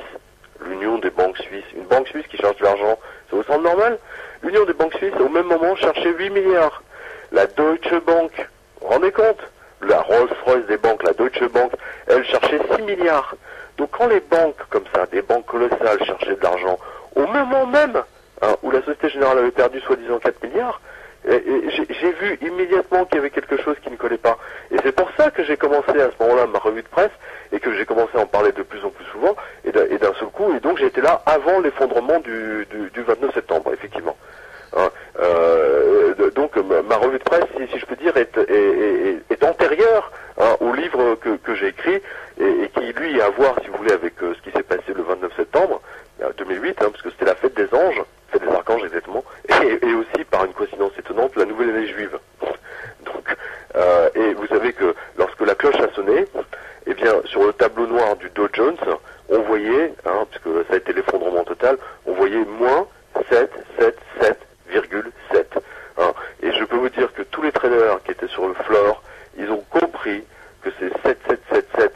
une banque suisse qui cherche de l'argent, ça vous semble normal? L'Union des banques suisses, au même moment, cherchait 8 milliards. La Deutsche Bank, vous vous rendez compte? La Rolls-Royce des banques, la Deutsche Bank, elle cherchait 6 milliards. Donc quand les banques, comme ça, des banques colossales, cherchaient de l'argent, au moment même hein, où la Société Générale avait perdu soi-disant 4 milliards, j'ai vu immédiatement qu'il y avait quelque chose qui ne collait pas. Et c'est pour ça que j'ai commencé à ce moment-là ma revue de presse et que j'ai commencé à en parler de plus en plus souvent et d'un seul coup. Et donc j'ai été là avant l'effondrement du 29 septembre, effectivement. Hein, donc ma revue de presse, si je peux dire, est antérieure hein, au livre que j'ai écrit et qui, lui, a à voir, si vous voulez, avec ce qui s'est passé le 29 septembre 2008, hein, parce que c'était la fête des anges, fête des archanges exactement, et aussi, par une coïncidence étonnante, la nouvelle année juive. Donc, et vous savez que lorsque c'est 7777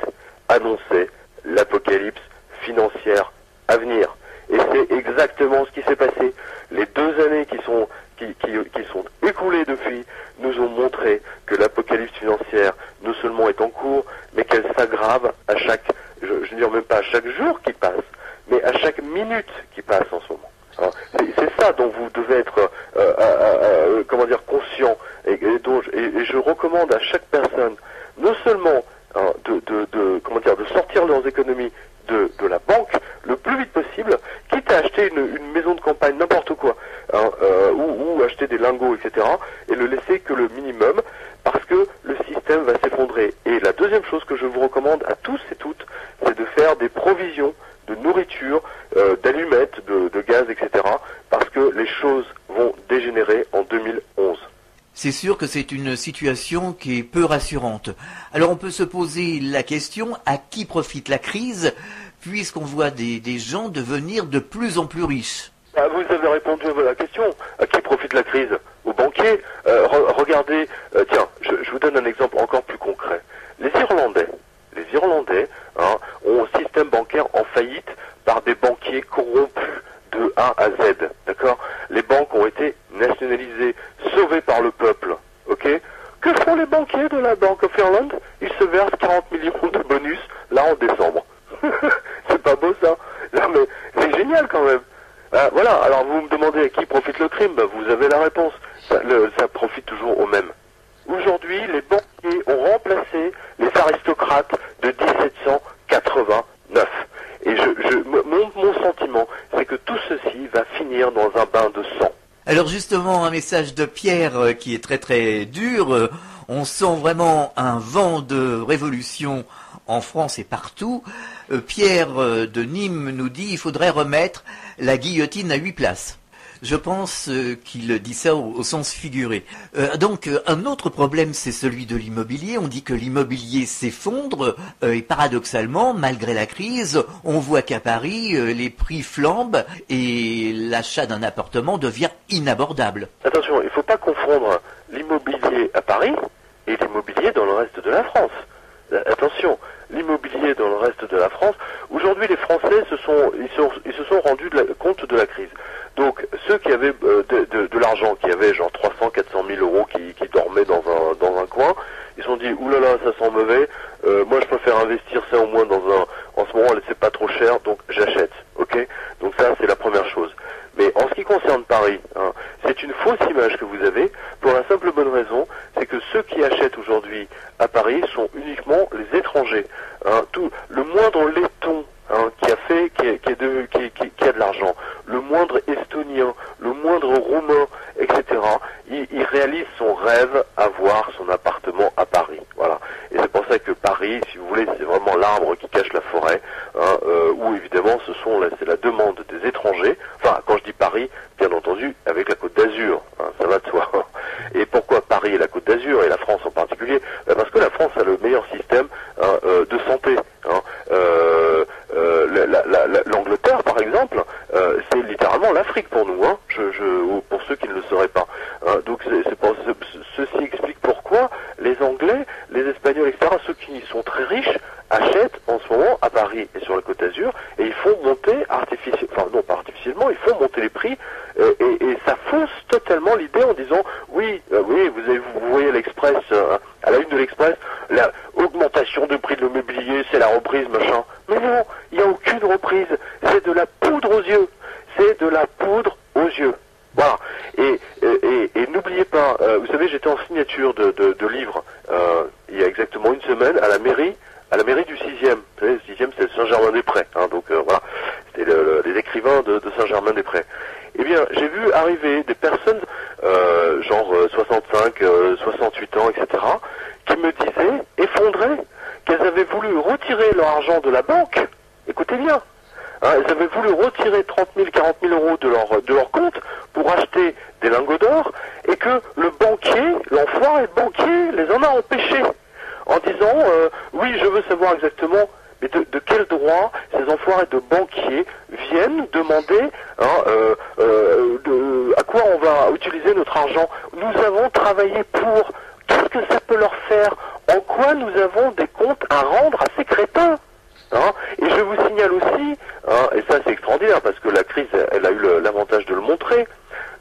annonçait l'apocalypse financière à venir. Et c'est exactement ce qui s'est passé. Les 2 années qui sont écoulées depuis nous ont montré que l'apocalypse financière non seulement est en cours, mais qu'elle s'aggrave à chaque, je ne dire même pas à chaque jour qui passe, mais à chaque minute qui passe en ce moment. Alors, c'est ça dont vous devez être conscient et je recommande à chaque personne non seulement de sortir leurs économies de la banque le plus vite possible, quitte à acheter une maison de campagne, n'importe quoi, ou acheter des lingots, etc., et le laisser que le minimum, parce que le système va s'effondrer. Et la deuxième chose que je vous recommande à tous et toutes, c'est de faire des provisions de nourriture, d'allumettes, de gaz, etc., parce que les choses vont dégénérer en 2011. C'est sûr que c'est une situation qui est peu rassurante. Alors on peut se poser la question, à qui profite la crise, puisqu'on voit des gens devenir de plus en plus riches? Vous avez répondu à la question. À qui profite la crise? Aux banquiers. Regardez, tiens, je vous donne un exemple encore plus concret. Les Irlandais ont un système bancaire en faillite par des banquiers corrompus de A à Z, d'accord? Les banques ont été nationalisées, sauvées par le peuple, ok? Que font les banquiers de la Bank of Ireland? Ils se versent 40 millions de bonus, là en décembre. C'est pas beau ça? Non mais c'est génial quand même. Voilà, alors vous me demandez à qui profite le crime, vous avez la réponse. Ça profite toujours aux mêmes. Aujourd'hui, les banquiers ont remplacé les aristocrates de 1789. Et mon sentiment, c'est que tout ceci va finir dans un bain de sang. Alors justement, un message de Pierre qui est très très dur. On sent vraiment un vent de révolution en France et partout. Pierre de Nîmes nous dit il faudrait remettre la guillotine à 8 places. Je pense qu'il dit ça au sens figuré. Donc un autre problème, c'est celui de l'immobilier. On dit que l'immobilier s'effondre et paradoxalement, malgré la crise, on voit qu'à Paris, les prix flambent et l'achat d'un appartement devient inabordable. Attention, il ne faut pas confondre l'immobilier à Paris et l'immobilier dans le reste de la France. Attention, l'immobilier dans le reste de la France, aujourd'hui les Français se sont rendus compte de la crise. Donc ceux qui avaient de l'argent, qui avaient genre 300, 400 000 euros qui dormaient dans un coin, ils se sont dit oulala ça sent mauvais, moi je préfère investir ça au moins en ce moment c'est pas trop cher donc j'achète, ok? Donc ça c'est la première chose. Mais en ce qui concerne Paris, c'est une fausse image que vous avez pour la simple bonne raison, c'est que ceux qui achètent aujourd'hui à Paris sont uniquement les étrangers. Tout le moindre letton qui a de l'argent, le moindre estonien, le moindre roumain, etc. Il réalise son rêve à voir son appartement à Paris. Voilà. Et c'est pour ça que Paris, si vous voulez, c'est vraiment l'arbre qui cache la forêt, où évidemment c'est la demande des étrangers. Enfin, quand je dis Paris, bien entendu, avec la Côte d'Azur, ça va de soi. Et pourquoi Paris et la Côte d'Azur, et la France en particulier? Parce que la France a le meilleur système de santé. L'Angleterre, par exemple, c'est littéralement l'Afrique pour nous, pour ceux qui ne le sauraient pas. Donc ceci explique pourquoi les Anglais, les Espagnols, etc., ceux qui sont très riches, achètent en ce moment à Paris et sur la Côte d'Azur, et ils font monter artificiellement, ils font monter les prix, et ça fausse totalement l'idée en disant oui, vous voyez l'Express, à la une de l'Express, la augmentation de prix de l'immobilier, c'est la reprise, machin. Mais non, il n'y a aucune reprise, c'est de la poudre aux yeux, c'est de la poudre aux yeux. Voilà. Et n'oubliez pas, vous savez, j'étais en signature de livres il y a exactement une semaine à la mairie du 6e. Vous savez, le 6e, c'est Saint-Germain-des-Prés. Donc voilà, c'était les écrivains de Saint-Germain-des-Prés. Eh bien, j'ai vu arriver des personnes, genre 65, 68 ans, etc., qui me disaient, effondrées, qu'elles avaient voulu retirer leur argent de la banque. Écoutez bien. Elles avaient voulu retirer 30 000, 40 000 euros de leur compte pour acheter des lingots d'or et que le banquier, l'enfoiré banquier, les en a empêchés en disant oui, je veux savoir exactement, mais de quel droit ces enfoirés de banquiers viennent demander à quoi on va utiliser notre argent. Nous avons travaillé pour. Qu'est-ce que ça peut leur faire? En quoi nous avons des comptes à rendre à ces crétins, hein? Et je vous signale aussi, hein, et ça c'est extraordinaire parce que la crise, elle a eu l'avantage de le montrer,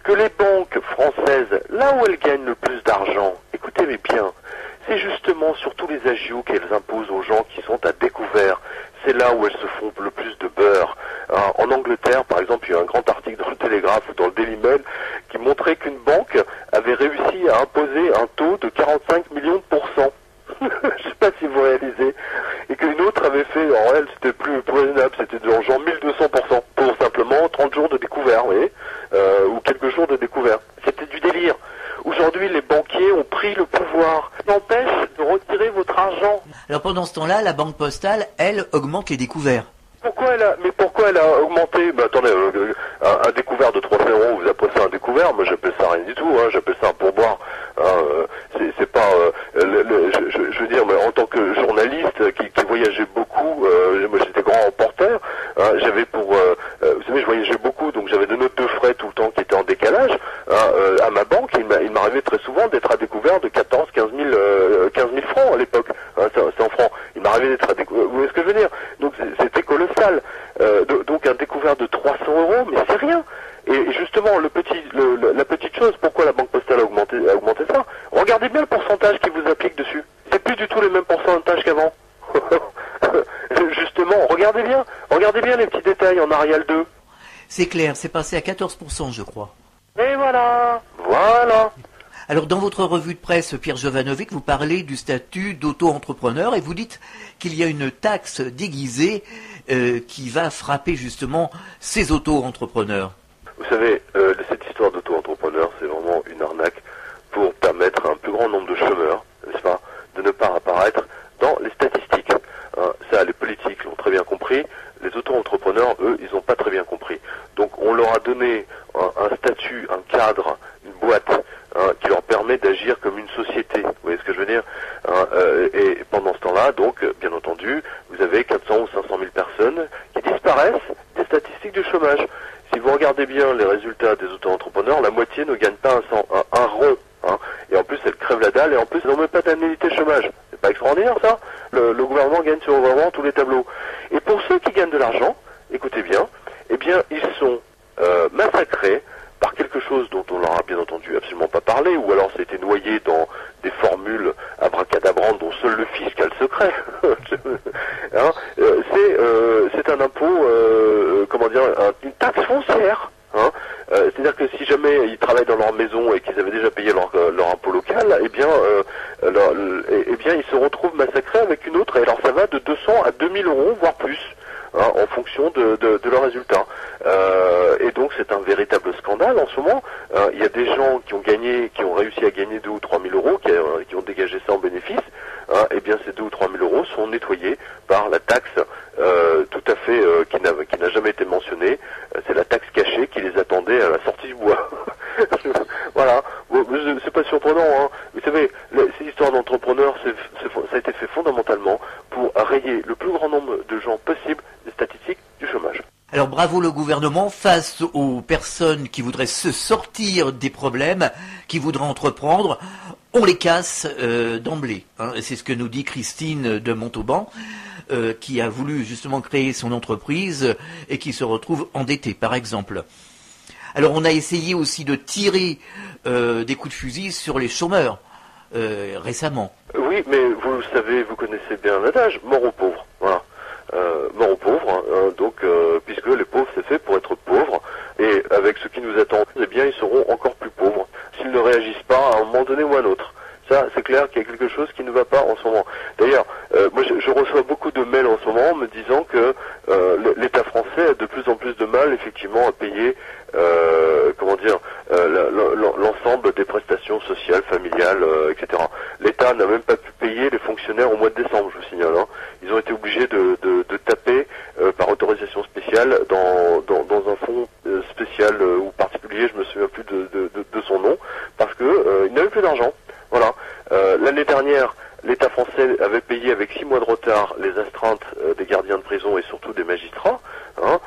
que les banques françaises, là où elles gagnent le plus d'argent, écoutez-les bien, c'est justement sur tous les agios qu'elles imposent aux gens qui sont à découvert. C'est là où elles se font le plus de beurre. Hein, en Angleterre, par exemple, il y a eu un grand article dans le Télégraphe ou dans le Daily Mail qui montrait qu'une banque avait réussi à imposer un taux de 45 millions de pourcents. Je ne sais pas si vous réalisez. Et qu'une autre avait fait, en elle, c'était plus raisonnable, c'était de genre 1200% pour simplement 30 jours de découvert, vous voyez, ou quelques jours de découvert. C'était du délire. Aujourd'hui, les banquiers ont pris le pouvoir. Ça empêche de retirer votre argent. Alors pendant ce temps-là, la banque postale, elle, augmente les découverts. Pourquoi elle a augmenté? Attendez, un découvert de 300 €, vous appelez ça un découvert? Moi j'appelle ça rien du tout, hein, j'appelle ça un pourboire. C'est pas, je veux dire, mais en tant que journaliste qui voyageait beaucoup, moi j'étais grand reporter, hein, j'avais vous savez, je voyageais beaucoup, donc j'avais des notes de frais tout le temps qui étaient en décalage. À ma banque, il m'arrivait très souvent d'être à découvert de 15 000 francs à l'époque. Hein, c'est en francs. Il m'arrivait d'être à découvert. Vous voyez ce que je veux dire? Donc c'était colossal. Donc un découvert de 300 €, mais c'est rien. Et justement, la petite chose, pourquoi la Banque Postale a augmenté ça? Regardez bien le pourcentage qui vous applique dessus. C'est plus du tout les mêmes pourcentages qu'avant. Justement, regardez bien les petits détails en Arial 2. C'est clair, c'est passé à 14%, je crois. Et voilà. Alors dans votre revue de presse, Pierre Jovanovic, vous parlez du statut d'auto-entrepreneur et vous dites qu'il y a une taxe déguisée qui va frapper justement ces auto-entrepreneurs. Vous savez, cette histoire d'auto-entrepreneur, c'est vraiment une arnaque pour permettre à un plus grand nombre de chômeurs, n'est-ce pas, de ne pas apparaître dans les statistiques. Hein, ça, les politiques l'ont très bien compris. Les auto-entrepreneurs, eux, ils n'ont pas très bien compris. Donc on leur a donné un statut, un cadre, une boîte, hein, qui leur permet d'agir comme une société. Vous voyez ce que je veux dire, hein, et pendant ce temps-là, donc, bien entendu, vous avez 400 ou 500 000 personnes qui disparaissent des statistiques du chômage. Si vous regardez bien les résultats des auto-entrepreneurs, la moitié ne gagne pas un rond. Hein, et en plus, elles crèvent la dalle, et en plus, elles n'ont même pas d'indemnité chômage. C'est pas extraordinaire, ça? Le gouvernement gagne sur vraiment tous les tableaux. Et pour ceux qui gagnent de l'argent, écoutez bien, eh bien, ils sont massacrés par quelque chose dont on leur a bien entendu absolument pas parlé, ou alors c'était noyé dans des formules abracadabrantes dont seul le fisc a le secret. Hein, c'est un impôt, une taxe foncière. Hein, c'est-à-dire que si jamais ils travaillent dans leur maison et qu'ils avaient déjà payé leur impôt local, eh bien ils se retrouvent massacrés avec une autre, et alors ça va de 200 à 2000 €, voire plus, hein, en fonction de leurs résultats. Et donc c'est un véritable scandale en ce moment. Il y a des gens qui ont réussi à gagner 2 ou 3 000 €, qui ont dégagé ça en bénéfice. Hein, et bien ces 2 ou 3 000 € sont nettoyés par la taxe tout à fait qui n'a jamais été mentionnée. C'est la taxe cachée qui les attendait à la sortie du bois. Voilà, c'est pas surprenant. Hein. Vous savez, ces histoires d'entrepreneurs, ça a été fait fondamentalement pour rayer le plus grand nombre de gens possible des statistiques du chômage. Alors bravo le gouvernement face aux personnes qui voudraient se sortir des problèmes, qui voudraient entreprendre. On les casse d'emblée. Hein. C'est ce que nous dit Christine de Montauban, qui a voulu justement créer son entreprise et qui se retrouve endettée, par exemple. Alors on a essayé aussi de tirer des coups de fusil sur les chômeurs récemment. Oui, mais vous savez, vous connaissez bien l'adage, mort aux pauvres. Voilà. Mort aux pauvres, hein, donc puisque les pauvres c'est fait pour être pauvres, et avec ce qui nous attend, eh bien ils seront encore plus pauvres s'ils ne réagissent pas à un moment donné ou à un autre. Ça, c'est clair qu'il y a quelque chose qui ne va pas en ce moment. D'ailleurs, moi je reçois beaucoup de mails en ce moment me disant que l'État français a de plus en plus de mal effectivement à payer l'ensemble des prestations sociales, familiales, etc. L'État n'a même pas pu payer les fonctionnaires au mois de décembre, je vous signale. Hein. Ils ont été obligés de taper par autorisation spéciale dans un fonds spécial ou particulier, je me souviens plus de son nom, parce que ils n'avaient plus d'argent. Voilà. L'année dernière, l'État français avait payé avec 6 mois de retard les astreintes des gardiens de prison et surtout des magistrats. Hein.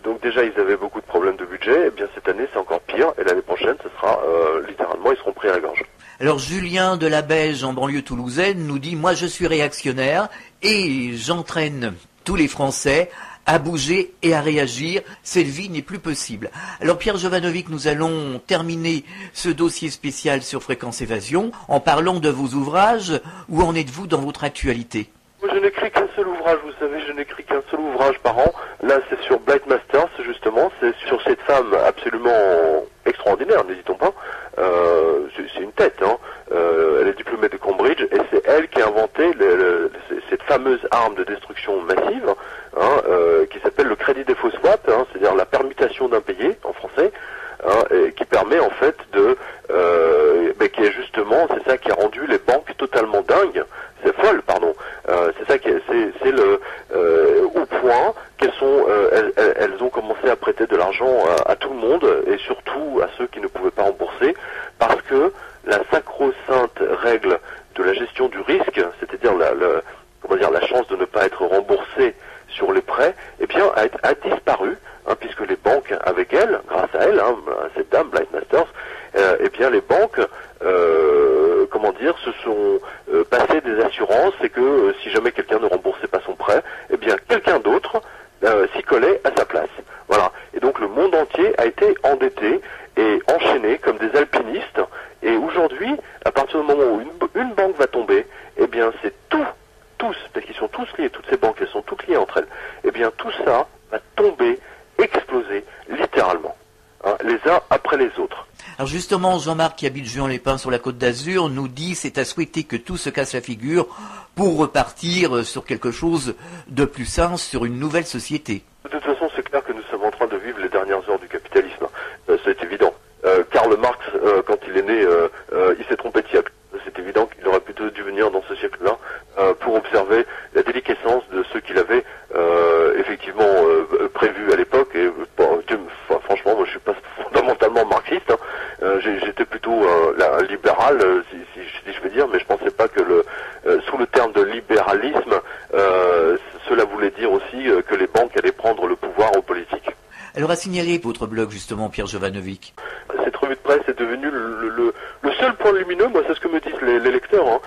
Donc Donc déjà, ils avaient beaucoup de problèmes de budget. Eh bien, cette année, c'est encore pire. Et l'année prochaine, ce sera littéralement, ils seront pris à la gorge. Alors Julien de la Beige en banlieue toulousaine nous dit « Moi je suis réactionnaire et j'entraîne tous les Français à bouger et à réagir. Cette vie n'est plus possible. » Alors Pierre Jovanovic, nous allons terminer ce dossier spécial sur Fréquence Évasion en parlant de vos ouvrages. Où en êtes-vous dans votre actualité ? Moi, je n'écris qu'un seul ouvrage, vous savez, je n'écris qu'un seul ouvrage par an. Là, c'est sur Blight Masters, justement. C'est sur cette femme absolument extraordinaire, n'hésitons pas. C'est une tête, hein. Elle est diplômée de Cambridge et c'est elle qui a inventé cette fameuse arme de destruction massive, hein, qui s'appelle le crédit défaut swap, hein, c'est-à-dire la permutation d'impayés en français, hein, et qui permet en fait qui est justement, c'est ça qui a rendu les banques totalement dingues. C'est folle, pardon. C'est ça qui c'est le au point qu'elles sont, elles ont commencé à prêter de l'argent à tout le monde et surtout à ceux qui ne pouvaient pas rembourser, parce que la sacro-sainte règle de la gestion du risque, c'est-à-dire la chance de ne pas être remboursé sur les prêts, eh bien a disparu, hein, puisque les banques, avec elle, grâce à elle, hein, à cette dame, Blight Masters, eh bien les banques se sont passées des assurances et que si jamais quelqu'un ne remboursait pas son prêt, eh bien quelqu'un d'autre s'y collait à sa place. Voilà. Et donc le monde entier a été endetté et enchaîné comme des alpinistes. Et aujourd'hui, à partir du moment où une banque va tomber, eh bien c'est tous, parce qu'ils sont tous liés, toutes ces banques, elles sont toutes liées entre elles, eh bien tout ça va tomber, exploser, littéralement, hein, les uns après les autres. Alors justement, Jean-Marc qui habite Juan-les-Pins sur la Côte d'Azur nous dit c'est à souhaiter que tout se casse la figure pour repartir sur quelque chose de plus sain, sur une nouvelle société. De toute façon, c'est clair que nous sommes en train de vivre les dernières heures du capitalisme. C'est évident. Karl Marx, quand il est né, il s'est trompé de siècle. C'est évident qu'il aurait plutôt dû venir dans ce siècle-là pour observer la déliquescence de ce qu'il avait effectivement prévu à l'époque. Et franchement, moi je suis pas fondamentalement marxiste. Hein. J'étais plutôt un libéral, si je veux dire, mais je pensais pas que sous le terme de libéralisme, cela voulait dire aussi que les banques allaient prendre le pouvoir aux politiques. Alors à signaler votre blog justement, Pierre Jovanovic. Cette revue de presse est devenue le seul point lumineux, moi c'est ce que me disent les lecteurs, hein.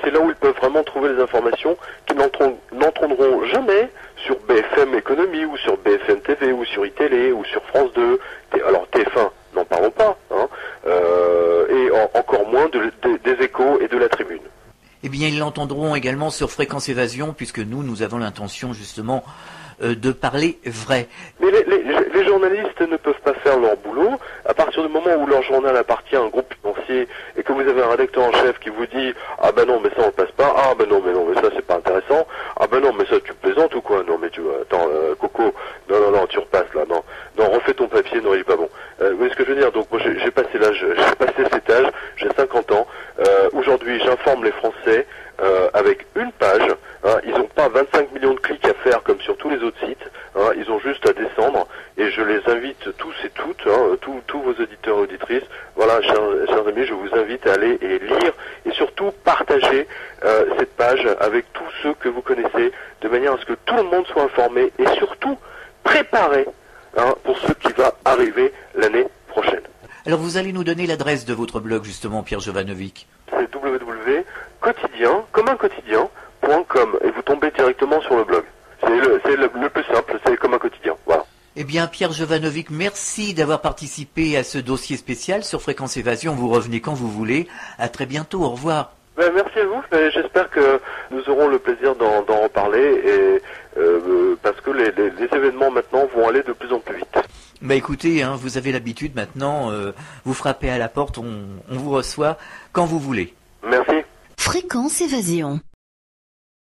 C'est là où ils peuvent vraiment trouver les informations qui n'entreront jamais sur BFM Économie ou sur BFM TV ou sur iTélé ou sur France 2, alors TF1, n'en parlons pas, hein. Et encore moins des Échos et de la Tribune. Eh bien ils l'entendront également sur Fréquence Évasion puisque nous avons l'intention justement de parler vrai. Mais les journalistes ne peuvent pas faire leur boulot à partir du moment où leur journal appartient à un groupe financier et que vous avez un rédacteur en chef qui vous dit « Ah ben non, mais ça on passe pas. Ah ben non, mais ça c'est pas intéressant. Ah ben non, mais ça tu plaisantes ou quoi? Non mais tu vois, attends, Coco, non, tu repasses là, non, refais ton papier, non il est pas bon. » Vous voyez ce que je veux dire? Donc moi j'ai passé l'âge, j'ai passé cet âge, j'ai 50 ans. Aujourd'hui j'informe les Français avec une page, hein, ils n'ont pas 25 millions de clics à faire comme sur tous les autres sites, hein, ils ont juste à descendre et je les invite tous et toutes, hein, tous vos auditeurs et auditrices, voilà chers amis, je vous invite à aller et lire et surtout partager cette page avec tous ceux que vous connaissez de manière à ce que tout le monde soit informé et surtout préparé, hein, pour ce qui va arriver l'année prochaine. Alors vous allez nous donner l'adresse de votre blog justement, Pierre Jovanovic. C'est www.quotidien.com et vous tombez directement sur le blog. C'est le plus simple, c'est comme un quotidien. Voilà. Eh bien Pierre Jovanovic, merci d'avoir participé à ce dossier spécial sur Fréquence Évasion. Vous revenez quand vous voulez. À très bientôt, au revoir. Merci à vous, j'espère que nous aurons le plaisir d'en reparler et parce que les événements maintenant vont aller de plus en plus vite. Bah écoutez, hein, vous avez l'habitude maintenant, vous frappez à la porte, on vous reçoit quand vous voulez. Merci. Fréquence Évasion.